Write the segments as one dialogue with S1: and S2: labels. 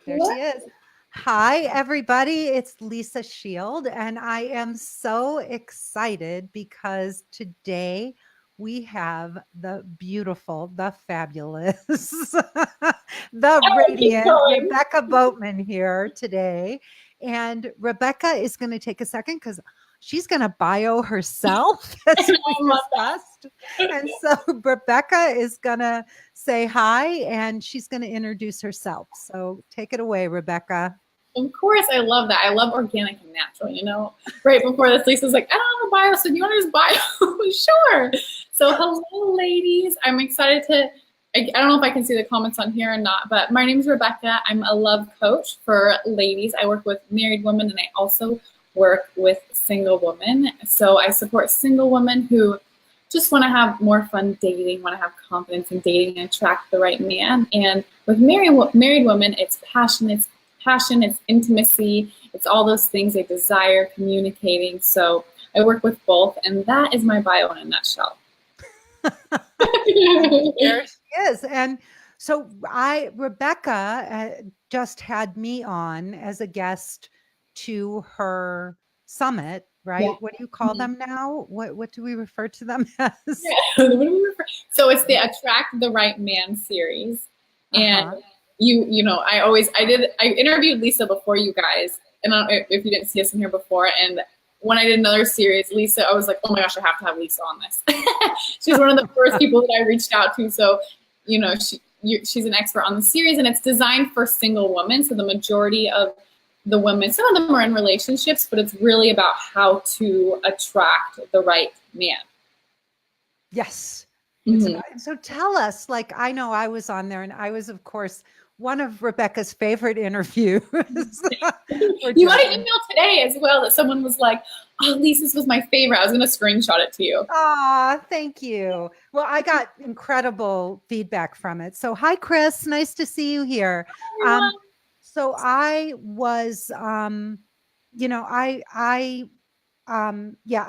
S1: There she is. Hi, everybody. It's Lisa Shield, and I am so excited because today we have the beautiful, the fabulous, the radiant Rebecca Boatman here today. And Rebecca is going to take a second because she's going to bio herself as we discussed. And so Rebecca is going to say hi and she's going to introduce herself. So take it away, Rebecca.
S2: Of course, I love that. I love organic and natural, you know. Right before this, Lisa's like, I don't have a bio, so do you want to just bio? Sure. So hello, ladies. I'm excited to, I don't know if I can see the comments on here or not, but my name is Rebecca. I'm a love coach for ladies. I work with married women, and I also work with single women. So I support single women who just want to have more fun dating, want to have confidence in dating and attract the right man. And with married women, it's passion, it's intimacy, it's all those things they desire, communicating. So I work with both, and that is my bio in a nutshell.
S1: There she is. And so Rebecca just had me on as a guest to her summit, right? Yeah. What do you call them now? What do we refer to them as?
S2: Yeah. So it's the Attract the Right Man series. And you know, I interviewed Lisa before you guys, and I don't know if you didn't see us in here before, and when I did another series, Lisa, I was like, oh my gosh, I have to have Lisa on this. She's one of the first people that I reached out to. So, you know, she's an expert on the series, and it's designed for single women. So the majority of the women, some of them are in relationships, but it's really about how to attract the right man.
S1: Yes. Mm-hmm. So tell us, like, I know I was on there, and I was, of course, one of Rebecca's favorite interviews.
S2: You got an email today as well that someone was like, oh, Lisa's was my favorite. I was going to screenshot it to you.
S1: Ah, thank you. Well, I got incredible feedback from it. So hi, Chris. Nice to see you here. So I was, you know, I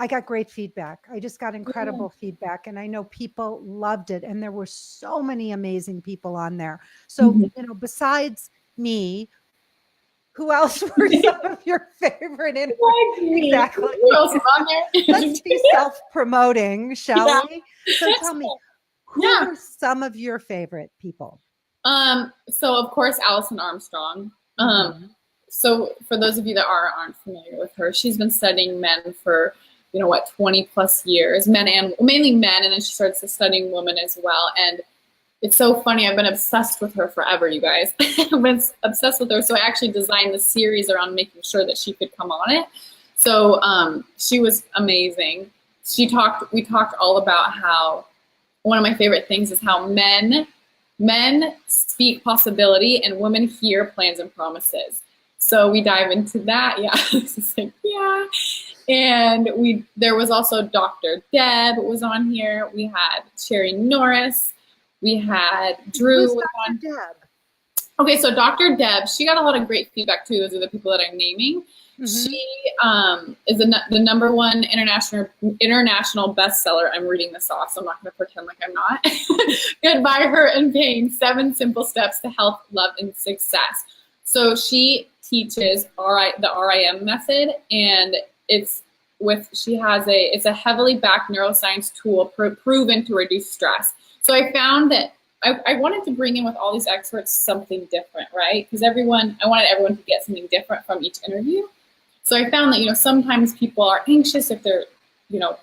S1: got great feedback. I just got incredible feedback, and I know people loved it. And there were so many amazing people on there. So, you know, besides me, who else were some of your favorite interviews? Exactly.
S2: Who else is on there?
S1: Let's be self-promoting, shall we? So tell me, who are some of your favorite people?
S2: So of course, Allison Armstrong. So for those of you that aren't familiar with her, she's been studying men for, 20 plus years, mainly men, and then she starts studying women as well. And it's so funny. I've been obsessed with her forever, you guys. I've been obsessed with her. So I actually designed the series around making sure that she could come on it. So she was amazing. We talked all about how one of my favorite things is how men speak possibility and women hear plans and promises. So we dive into that. Yeah. It's like, yeah. And there was also Dr. Deb was on here. We had Cherry Norris. We had Drew.
S1: Who's Dr. Deb?
S2: Okay, so Dr. Deb, she got a lot of great feedback too. Those are the people that I'm naming. She is the number one international bestseller. I'm reading this off, so I'm not going to pretend like I'm not. Goodbye, Hurt and Pain: 7 Simple Steps to Health, Love, and Success. So she teaches the RIM method, and it's a heavily backed neuroscience tool proven to reduce stress. So I found that I wanted to bring in with all these experts something different, right? Because I wanted everyone to get something different from each interview. So I found that, sometimes people are anxious if they're,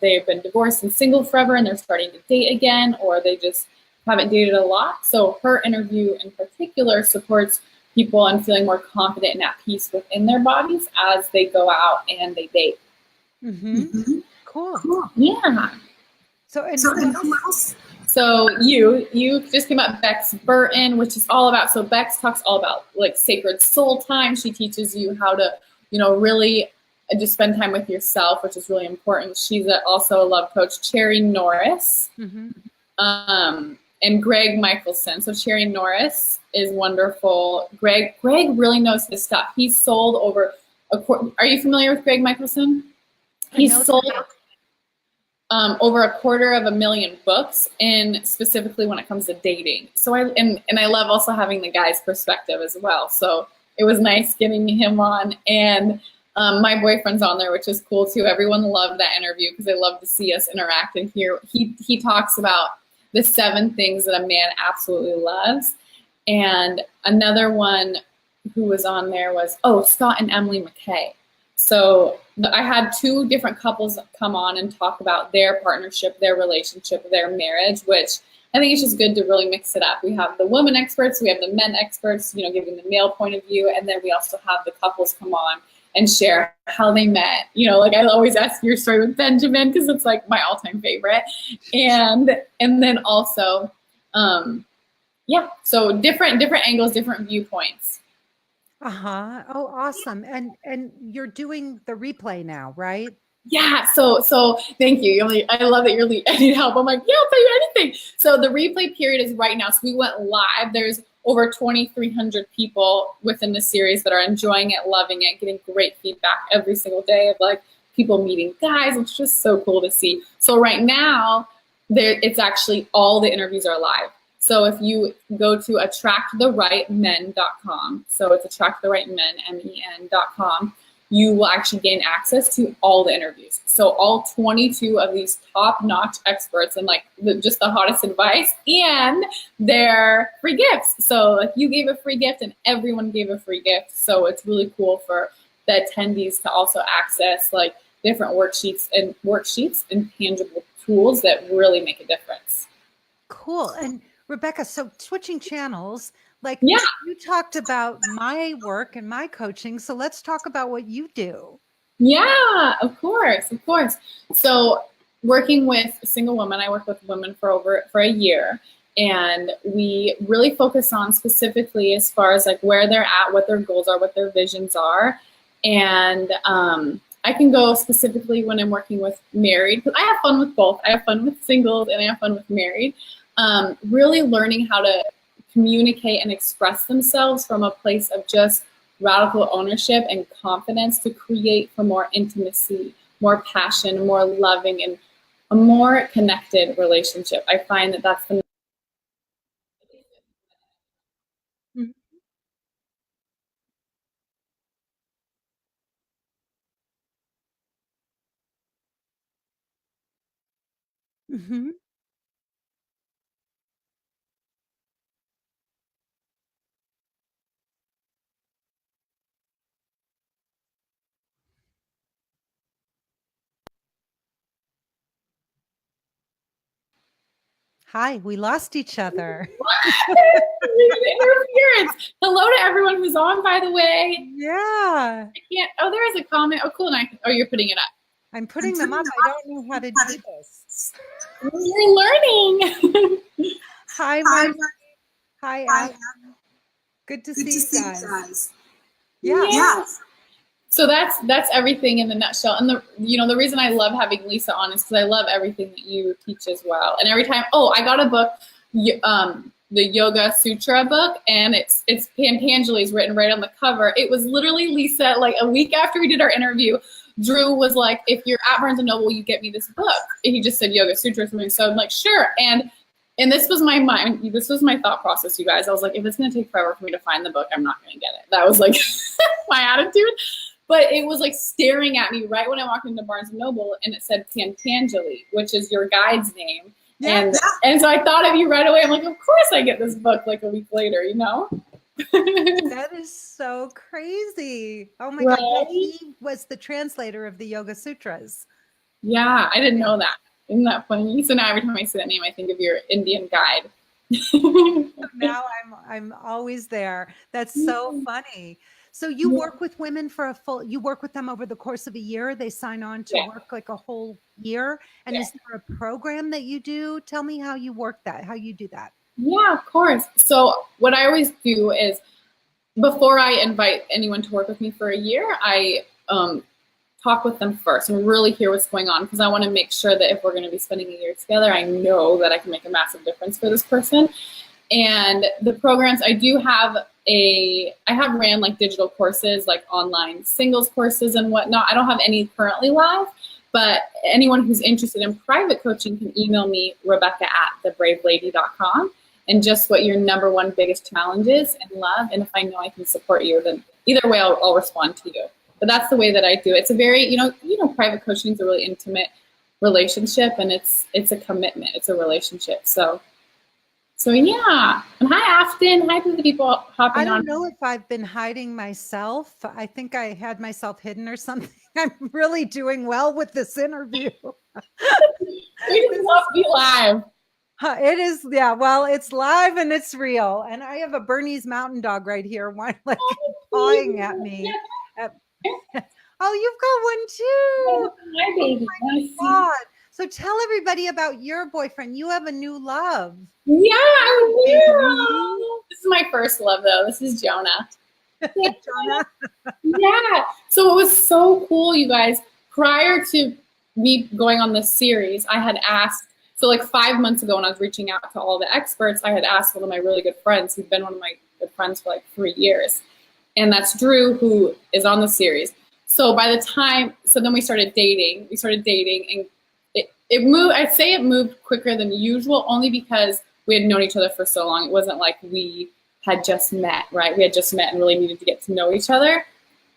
S2: they've been divorced and single forever and they're starting to date again, or they just haven't dated a lot. So her interview in particular supports people in feeling more confident and at peace within their bodies as they go out and they date.
S1: Cool.
S2: Yeah. So you just came up, Bex Burton, which is all about, so Bex talks all about like sacred soul time. She teaches you how to, really just spend time with yourself, which is really important. She's also a love coach. Cherry Norris, and Greg Michelson. So Cherry Norris is wonderful. Greg really knows his stuff. He's sold over are you familiar with Greg Michelson? He's sold over 250,000 books, and specifically when it comes to dating. So I love also having the guy's perspective as well. So it was nice getting him on. And my boyfriend's on there, which is cool too. Everyone loved that interview because they love to see us interact and hear. He talks about the 7 things that a man absolutely loves. And another one who was on there was, Scott and Emily McKay. So I had 2 different couples come on and talk about their partnership, their relationship, their marriage, which I think it's just good to really mix it up. We have the women experts, we have the men experts, giving the male point of view, and then we also have the couples come on and share how they met. Like I always ask your story with Benjamin because it's like my all-time favorite. And then also, so different angles, different viewpoints.
S1: Uh-huh. Oh, awesome. And you're doing the replay now, right?
S2: Yeah, so thank you. I love that I need help. I'm like, yeah, I'll tell you anything. So the replay period is right now. So we went live. There's over 2,300 people within the series that are enjoying it, loving it, getting great feedback every single day of like people meeting guys. It's just so cool to see. So right now, it's actually all the interviews are live. So if you go to attracttherightmen.com, so it's attracttherightmen, MEN.com, you will actually gain access to all the interviews. So all 22 of these top-notch experts and like just the hottest advice and their free gifts. So like you gave a free gift and everyone gave a free gift. So it's really cool for the attendees to also access like different worksheets and tangible tools that really make a difference.
S1: Cool. And Rebecca, so switching channels, like
S2: you
S1: talked about my work and my coaching. So let's talk about what you do.
S2: Yeah, of course. So working with single women, I work with women for a year, and we really focus on specifically as far as like where they're at, what their goals are, what their visions are. And I can go specifically when I'm working with married, because I have fun with both. I have fun with singles and I have fun with married. Really learning how to communicate and express themselves from a place of just radical ownership and confidence to create for more intimacy, more passion, more loving, and a more connected relationship. I find that that's the
S1: Mm-hmm. Hi, we lost each other.
S2: Interference. Hello to everyone who's on, by the way.
S1: Yeah.
S2: I can't. Oh, there is a comment. Oh, cool. You're putting it up.
S1: I'm putting them up. I don't know how to do this.
S2: You're learning.
S1: Hi, Mark. Hi. Good to see you guys.
S2: Yeah. So that's everything in the nutshell. And the reason I love having Lisa on is because I love everything that you teach as well. And every time, I got a book, the Yoga Sutra book, and it's Patanjali's written right on the cover. It was literally Lisa, like a week after we did our interview, Drew was like, if you're at Barnes & Noble, you get me this book. And he just said Yoga Sutra or something. So I'm like, sure. And this was my mind. This was my thought process, you guys. I was like, if it's going to take forever for me to find the book, I'm not going to get it. That was like my attitude. But it was like staring at me right when I walked into Barnes & Noble, and it said Patanjali, which is your guide's name. Yeah. And so I thought of you right away. I'm like, of course I get this book like a week later,
S1: That is so crazy. Oh my God. Yeah, he was the translator of the Yoga Sutras.
S2: Yeah, I didn't know that. Isn't that funny? So now every time I say that name, I think of your Indian guide.
S1: Now I'm always there. That's so funny. So you work with women you work with them over the course of a year. They sign on to work like a whole year. And is there a program that you do? Tell me how you work that, how you do that.
S2: Yeah, of course. So what I always do is before I invite anyone to work with me for a year, I talk with them first and really hear what's going on, because I want to make sure that if we're going to be spending a year together, I know that I can make a massive difference for this person. And the programs, I have ran like digital courses, like online singles courses and whatnot. I don't have any currently live, but anyone who's interested in private coaching can email me, Rebecca@thebravelady.com. and just what your number one biggest challenge is in love. And if I know I can support you, then either way, I'll respond to you. But that's the way that I do it. It's a very, private coaching is a really intimate relationship, and it's a commitment. It's a relationship. So yeah. And hi, Afton. Hi to the people hopping on.
S1: I don't know if I've been hiding myself. I think I had myself hidden or something. I'm really doing well with this interview.
S2: We just love to be live.
S1: It is, yeah. Well, it's live and it's real. And I have a Bernese Mountain Dog right here, like pawing at me. Oh, you've got one too.
S2: Hi, baby.
S1: Oh my God. So tell everybody about your boyfriend. You have a new love.
S2: Yeah, I do. This is my first love, though. This is Jonah.
S1: Jonah.
S2: Yeah. So it was so cool, you guys. Prior to me going on this series, I had asked, so like 5 months ago when I was reaching out to all the experts, I had asked one of my really good friends who'd been one of my good friends for like 3 years. And that's Drew, who is on the series. So by the time, so then we started dating. And it moved, I'd say it moved quicker than usual, only because we had known each other for so long. It wasn't like we had just met, right? We had just met and really needed to get to know each other.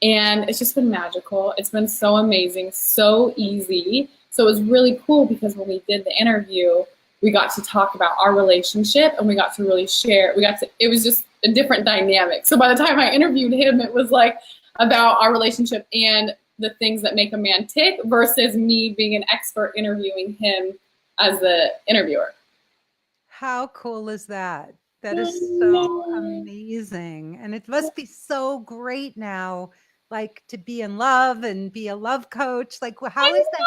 S2: And it's just been magical. It's been so amazing, so easy. So it was really cool because when we did the interview, we got to talk about our relationship and we got to really share. It was just a different dynamic. So by the time I interviewed him, it was like about our relationship and the things that make a man tick versus me being an expert interviewing him as the interviewer.
S1: How cool is that? That is so amazing. And it must be so great now, like to be in love and be a love coach. Like, how is that,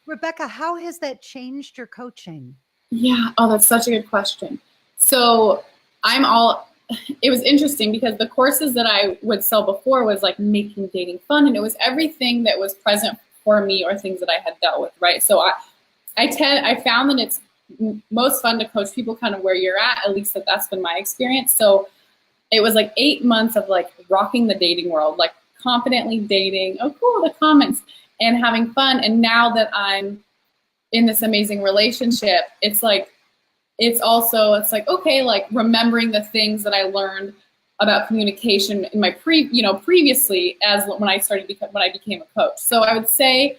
S1: Rebecca, how has that changed your coaching?
S2: Yeah. Oh, that's such a good question. So it was interesting because the courses that I would sell before was like making dating fun. And it was everything that was present for me or things that I had dealt with. Right. So I found that it's most fun to coach people kind of where you're at least that's been my experience. So it was like 8 months of like rocking the dating world, like confidently dating. Oh, cool. The comments and having fun. And now that I'm in this amazing relationship, it's like, okay, like remembering the things that I learned about communication in my previously as when I became a coach. So I would say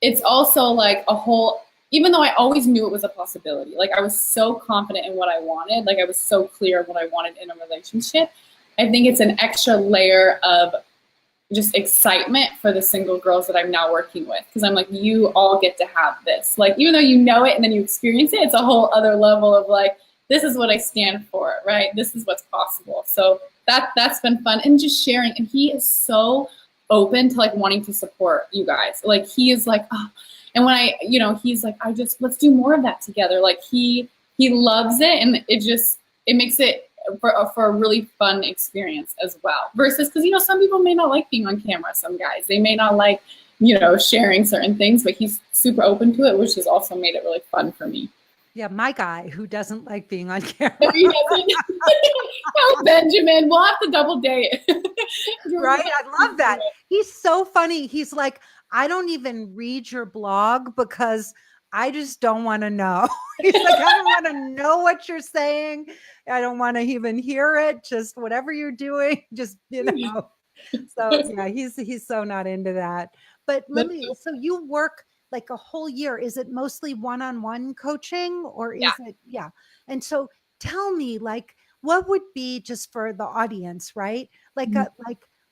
S2: it's also like a whole, even though I always knew it was a possibility, like I was so confident in what I wanted, like I was so clear of what I wanted in a relationship. I think it's an extra layer of just excitement for the single girls that I'm now working with. Because I'm like, you all get to have this. Like, even though you know it and then you experience it, it's a whole other level of like, this is what I stand for, right? This is what's possible. So that's been fun. And just sharing. And he is so open to like wanting to support you guys. Like he is like, oh. And when he's like, let's do more of that together. Like he loves it. And it makes it for a really fun experience as well. Versus, because, some people may not like being on camera. Some guys, they may not like, sharing certain things, but he's super open to it, which has also made it really fun for me.
S1: Yeah, my guy who doesn't like being on camera.
S2: Oh, Benjamin, we'll have to double date.
S1: Right? I love that. He's so funny. He's like, I don't even read your blog because I just don't want to know. He's like, I don't want to know what you're saying. I don't want to even hear it. Just whatever you're doing, just, So yeah, he's so not into that. But so you work like a whole year. Is it mostly one-on-one coaching or is it? Yeah. And so tell me, like, what would be, just for the audience, right? Like,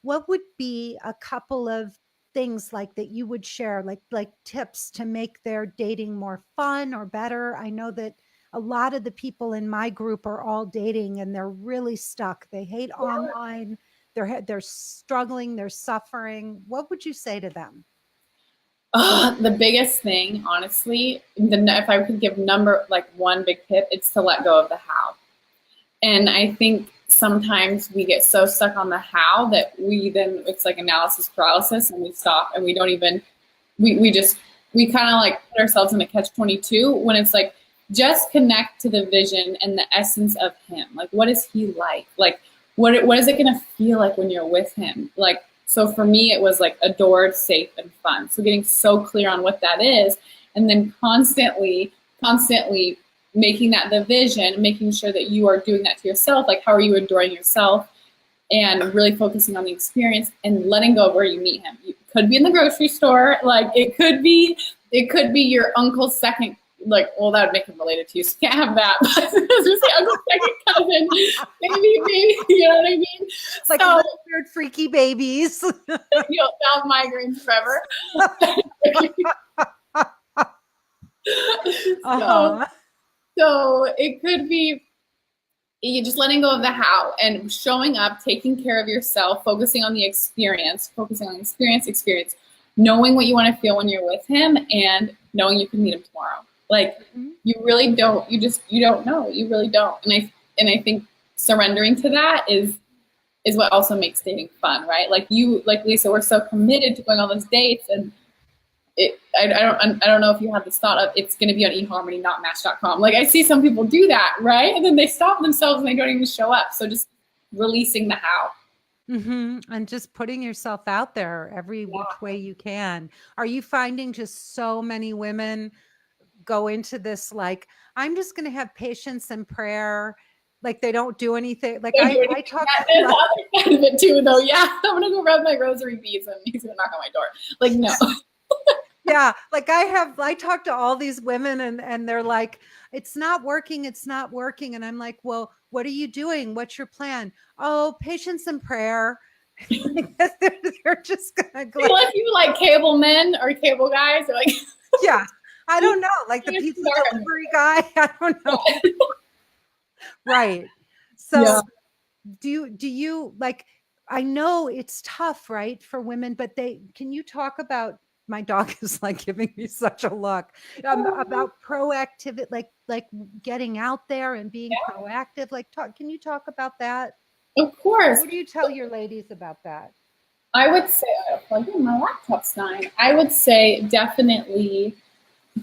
S1: what would be a couple of things like that you would share, like tips to make their dating more fun or better? I know that a lot of the people in my group are all dating and they're really stuck. They hate online. They're struggling. They're suffering. What would you say to them?
S2: The biggest thing, honestly, if I could give one big tip, it's to let go of the how. And I think sometimes we get so stuck on the how that it's like analysis paralysis and we stop and we don't even, we kind of like put ourselves in a catch-22 when it's like, just connect to the vision and the essence of him. Like, what is he like? Like, what is it going to feel like when you're with him? Like, so for me, it was like adored, safe, and fun. So getting so clear on what that is, and then constantly making that the vision, making sure that you are doing that to yourself. Like, how are you adoring yourself? And really focusing on the experience and letting go of where you meet him. It could be in the grocery store. Like, it could be your uncle's second, like, well, that would make him related to you, so you can't have that. But just say uncle's second cousin, maybe, you know what I mean?
S1: Like
S2: so,
S1: weird, freaky babies.
S2: You'll have migraines forever. So it could be you just letting go of the how and showing up, taking care of yourself, focusing on the experience, knowing what you want to feel when you're with him, and knowing you can meet him tomorrow. Like, you really don't, you don't know. You really don't. And I think surrendering to that is what also makes dating fun, right? Like Lisa, we're so committed to going on those dates, and I don't know if you have this thought of it's going to be on eHarmony, not Match.com. Like, I see some people do that, right? And then they stop themselves and they don't even show up. So just releasing the how.
S1: And just putting yourself out there every which way you can. Are you finding just so many women go into this, like, I'm just going to have patience and prayer? Like, they don't do anything. Like, I talk
S2: about other side of it too, though. Yeah, I'm going to go rub my rosary beads and he's going to knock on my door. Like, no.
S1: Yeah, like I talk to all these women and they're like, it's not working. And I'm like, well, what are you doing? What's your plan? Oh, patience and prayer. they're just gonna go.
S2: Unless you like cable men or cable guys, or like,
S1: yeah, I don't know, like the pizza delivery guy. I don't know. Right. So do you like, I know it's tough, right, for women, but can you talk about, my dog is like giving me such a look, about proactivity, like getting out there and being proactive. Like, can you talk about that?
S2: Of course.
S1: What do you tell your ladies about that?
S2: I would say, plug in my laptop's dying. I would say definitely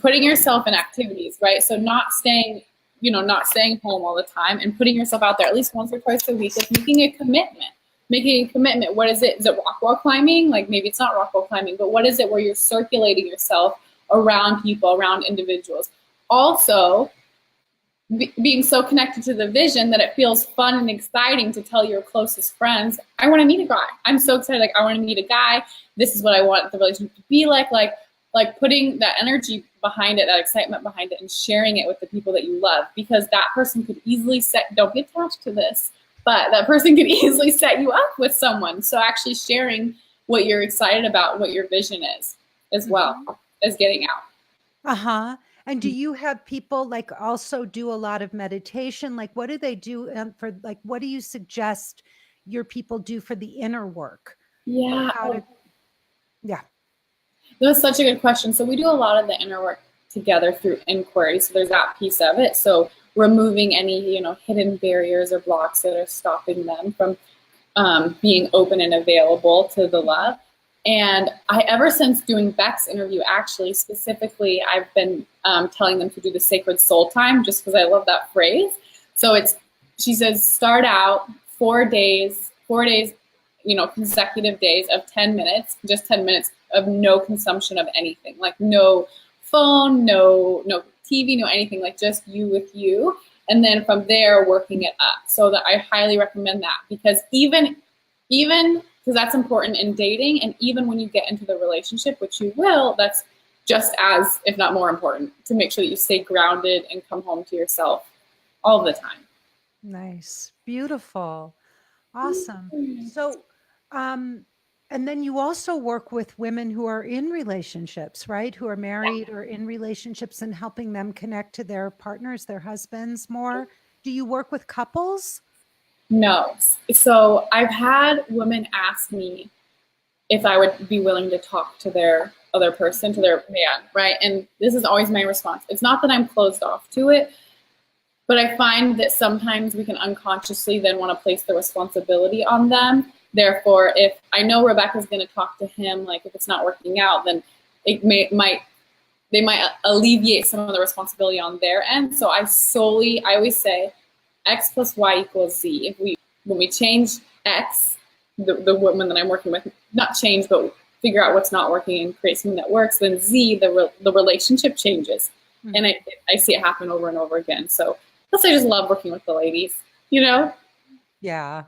S2: putting yourself in activities, right? So not staying home all the time, and putting yourself out there at least once or twice a week, with making a commitment. What is it? Is it rock wall climbing? Like, maybe it's not rock wall climbing, but what is it where you're circulating yourself around people, around individuals? Also, being so connected to the vision that it feels fun and exciting to tell your closest friends, I want to meet a guy. I'm so excited. Like, I want to meet a guy. This is what I want the relationship to be like putting that energy behind it, that excitement behind it, and sharing it with the people that you love, because that person could easily don't be attached to this, but that person could easily set you up with someone. So actually sharing what you're excited about, what your vision is, as well as getting out.
S1: And do you have people like also do a lot of meditation? Like, what do they do what do you suggest your people do for the inner work?
S2: Yeah.
S1: Yeah.
S2: That's such a good question. So we do a lot of the inner work together through inquiry. So there's that piece of it. So removing any, hidden barriers or blocks that are stopping them from being open and available to the love. And ever since doing Beck's interview, actually, specifically, I've been telling them to do the sacred soul time, just because I love that phrase. So she says, start out 4 days, consecutive days of 10 minutes, just 10 minutes of no consumption of anything, like no phone, no TV, no anything, like just you with you. And then from there, working it up. So that I highly recommend that, because even because that's important in dating, and even when you get into the relationship, which you will, that's just as, if not more important, to make sure that you stay grounded and come home to yourself all the time.
S1: Nice. Beautiful. Awesome. So, and then you also work with women who are in relationships, right? Who are married or in relationships, and helping them connect to their partners, their husbands more. Do you work with couples?
S2: No. So I've had women ask me if I would be willing to talk to their other person, to their man, right? And this is always my response. It's not that I'm closed off to it, but I find that sometimes we can unconsciously then want to place the responsibility on them. Therefore, if I know Rebecca's going to talk to him, like if it's not working out, then they might alleviate some of the responsibility on their end. So I always say X plus Y equals Z. When we change X, the woman that I'm working with, not change, but figure out what's not working and create something that works, then Z, the relationship changes. And
S1: Mhm.
S2: I see it happen over and over again. So plus I just love working with the ladies, you know?
S1: Yeah.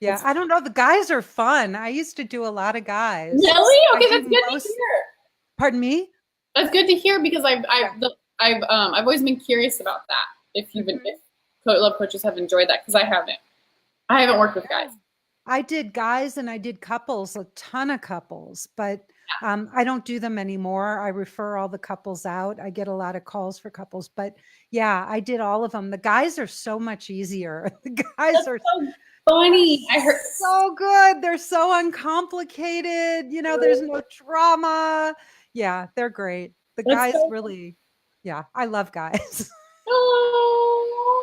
S1: Yeah,
S2: It's
S1: I don't know, the guys are fun. I used to do a lot of guys.
S2: really
S1: I
S2: okay.
S1: do
S2: That's good to
S1: most
S2: hear.
S1: pardon me?
S2: That's good to hear because
S1: Yeah.
S2: I've always been curious about that. If you've been
S1: Mhm.
S2: if love coaches have enjoyed that because I haven't. I haven't worked with guys.
S1: Yeah. I did guys and I did couples, a ton of couples, but I don't do them anymore. I refer all the couples out. I get a lot of calls for couples, but yeah, I did all of them. The guys are so much easier. The guys
S2: That's
S1: are
S2: so
S1: they're
S2: funny. I heard.
S1: so good. They're so uncomplicated. There's no drama. Yeah, they're great. The
S2: That's
S1: guys
S2: so.
S1: really, yeah, I love guys.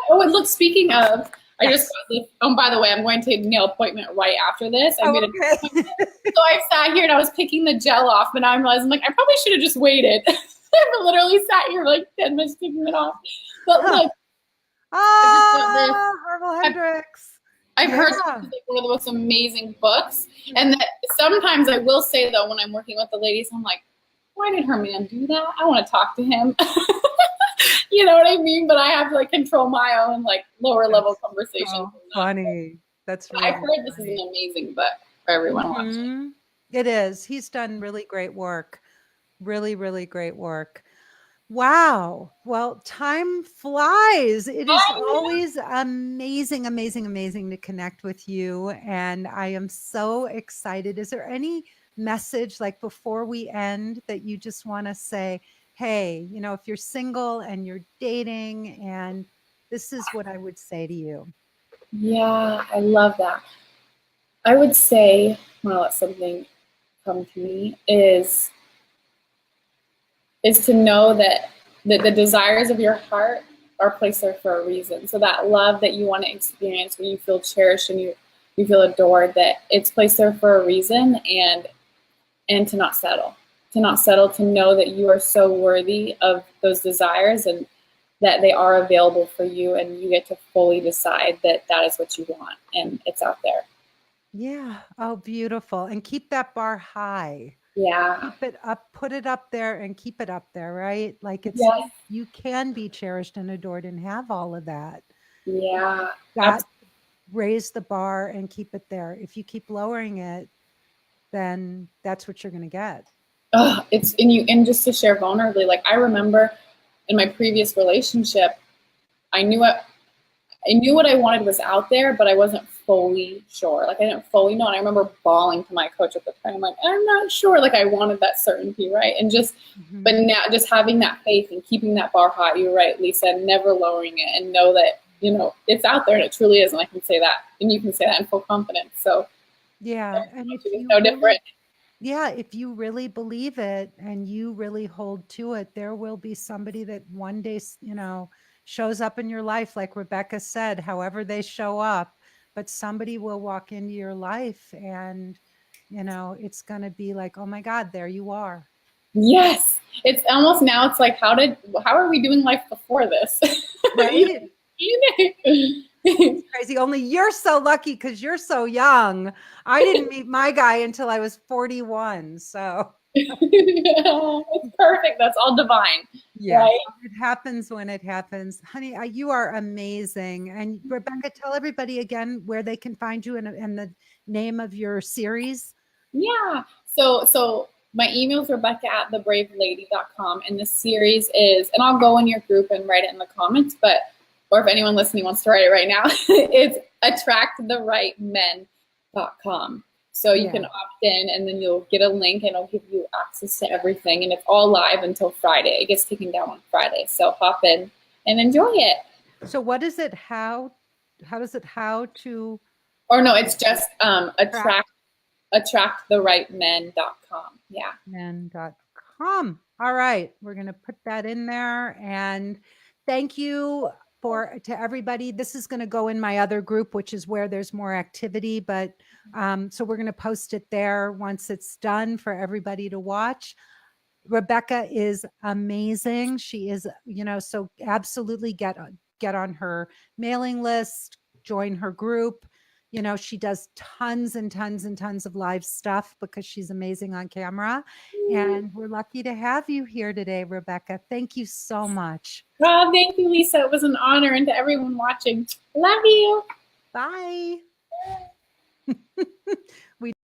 S2: Oh, and look, speaking of, I just
S1: Yes.
S2: got this. Oh, by the way, I'm going to a nail appointment right after this. I'm
S1: Oh,
S2: going to.
S1: okay.
S2: So I sat here and I was picking the gel off, and I'm realizing like I probably should have just waited. I literally sat here like 10 minutes picking it off. But
S1: Huh.
S2: look, I just got this.
S1: Herbal
S2: I've,
S1: Hendrix.
S2: I've heard this
S1: Yeah.
S2: is like one of the most amazing books, and that sometimes I will say though when I'm working with the ladies, I'm like, why did her man do that? I want to talk to him. You know what I mean? But I have to like control my own like lower level
S1: That's
S2: conversations.
S1: so funny. That's
S2: I've
S1: really
S2: heard this is an
S1: funny.
S2: amazing book for everyone watching.
S1: Mhm. It is. He's done really great work. Really, really great work. Wow. Well, time flies. It is
S2: I
S1: always amazing, amazing, amazing to connect with you. And I am so excited. Is there any message, like before we end, that you just want to say, hey, if you're single and you're dating, and this is what I would say to you?
S2: Yeah, I love that. I would say, when I let something come to me, is to know that the desires of your heart are placed there for a reason. So that love that you want to experience, when you feel cherished and you feel adored, that it's placed there for a reason, and to not settle. To not settle, to know that you are so worthy of those desires and that they are available for you, and you get to fully decide that that is what you want and it's out there.
S1: Yeah. Oh, beautiful. And keep that bar high.
S2: Yeah.
S1: Keep it up, put it up there and keep it up there, right? Like
S2: Yes.
S1: you can be cherished and adored and have all of that.
S2: Yeah.
S1: Got to raise the bar and keep it there. If you keep lowering it, then that's what you're going to get.
S2: It's and just to share vulnerably, like I remember in my previous relationship, I knew what I wanted was out there, but I wasn't fully sure. Like I didn't fully know. And I remember bawling to my coach at the time, like, I'm not sure. Like I wanted that certainty, right? And but
S1: Mhm.
S2: now just having that faith and keeping that bar high, you're right, Lisa, never lowering it, and know that, it's out there and it truly is. And I can say that. And you can say that in full confidence. So
S1: Yeah, and
S2: it's no different.
S1: if you really believe it and you really hold to it, there will be somebody that one day, shows up in your life, like Rebecca said, however they show up, but somebody will walk into your life and, it's going to be like, oh my God, there you are.
S2: Yes. It's almost now it's like how are we doing life before this?
S1: Right?
S2: Even-
S1: Crazy. Only you're so lucky because you're so young. I didn't meet my guy until I was 41. So
S2: It's perfect. That's all divine,
S1: yes,
S2: right?
S1: it happens when it happens. Honey, you are amazing. And Rebecca, tell everybody again where they can find you and the name of your series.
S2: Yeah. So my email is Rebecca at thebravelady.com, and the series is, and I'll go in your group and write it in the comments, but or if anyone listening wants to write it right now, it's attracttherightmen.com. So you
S1: Yeah.
S2: can opt in, and then you'll get a link, and it'll give you access to everything, and it's all live until Friday. It gets taken down on Friday, so hop in and enjoy it.
S1: So what is it? How does it how to
S2: Or no, it's just
S1: track
S2: attracttherightmen.com. Yeah.
S1: men.com. All right, we're going to put that in there. And thank you to everybody. This is going to go in my other group, which is where there's more activity. But so we're going to post it there once it's done for everybody to watch. Rebecca is amazing. She is, so absolutely get on her mailing list, join her group. You know, she does tons and tons and tons of live stuff because she's amazing on camera. And we're lucky to have you here today, Rebecca. Thank you so much.
S2: Oh, thank you, Lisa. It was an honor. And to everyone watching, love you.
S1: Bye.